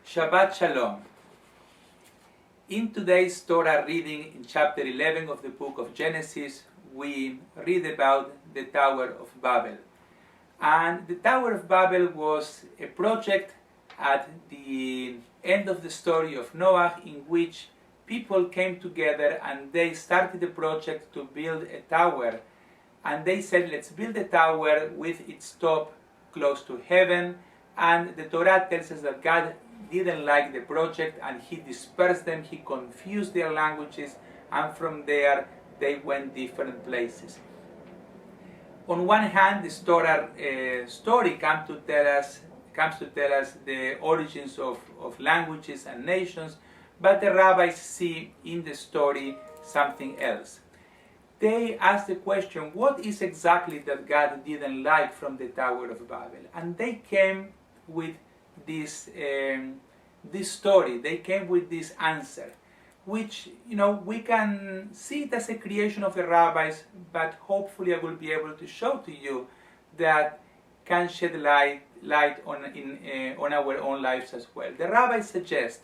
Shabbat Shalom. In today's Torah reading in chapter 11 of the book of Genesis, we read about the Tower of Babel. And the Tower of Babel was a project at the end of the story of Noach, in which people came together and they started a project to build a tower. And they said, let's build a tower with its top close to heaven. And the Torah tells us that God didn't like the project and he dispersed them, he confused their languages, and from there they went different places. On one hand, this Torah story comes to tell us the origins of languages and nations, but the rabbis see in the story something else. They ask the question, what is exactly that God didn't like from the Tower of Babel? And they came with this story, they came with this answer, which, we can see it as a creation of the rabbis, but hopefully I will be able to show to you that can shed light on our own lives as well. The rabbis suggest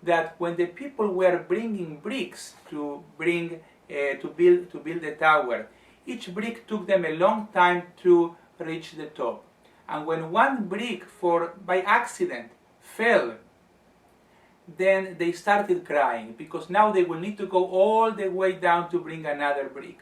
that when the people were bringing bricks to build the tower, each brick took them a long time to reach the top. And when one brick, by accident, fell, then they started crying, because now they will need to go all the way down to bring another brick.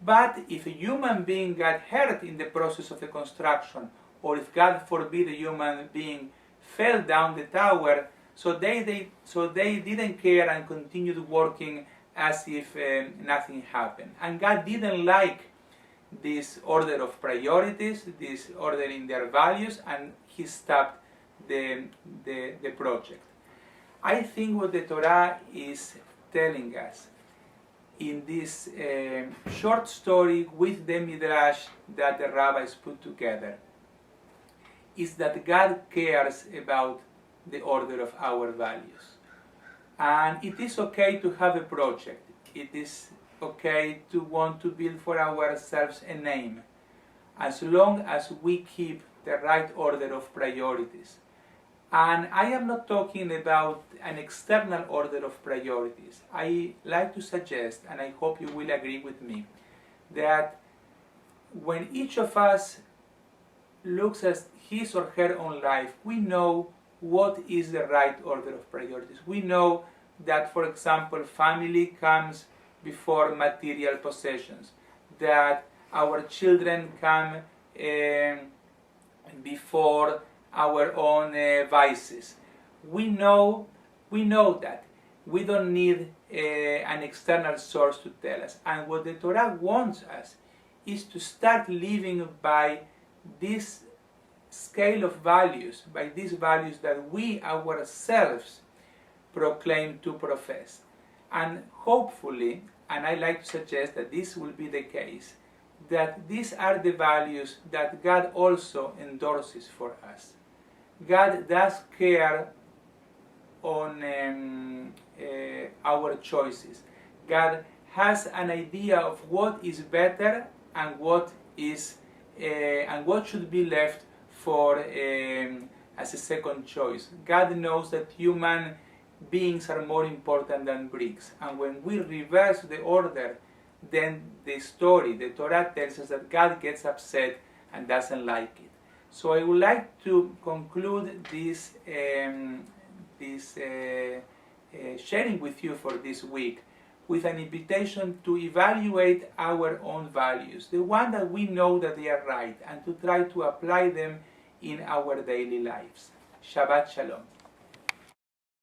But if a human being got hurt in the process of the construction, or if God forbid a human being fell down the tower, so they didn't care and continued working as if nothing happened. And God didn't like this order of priorities, this order in their values, and he stopped the project. I think what the Torah is telling us in this short story with the Midrash that the rabbis put together is that God cares about the order of our values. And it is okay to have a project. It is okay to want to build for ourselves a name, as long as we keep the right order of priorities. And I am not talking about an external order of priorities. I like to suggest, and I hope you will agree with me, that when each of us looks at his or her own life, we know what is the right order of priorities. We know that, for example, family comes before material possessions, that our children come before our own vices. We know that. We don't need an external source to tell us. And what the Torah wants us is to start living by this scale of values, by these values that we ourselves proclaim to profess. And hopefully, and I like to suggest that this will be the case, that these are the values that God also endorses for us. God does care on our choices. God has an idea of what is better and what should be left for as a second choice. God knows that human beings are more important than bricks, and when we reverse the order, then the Torah tells us that God gets upset and doesn't like it. So I would like to conclude this sharing with you for this week with an invitation to evaluate our own values, the one that we know that they are right, and to try to apply them in our daily lives. Shabbat Shalom.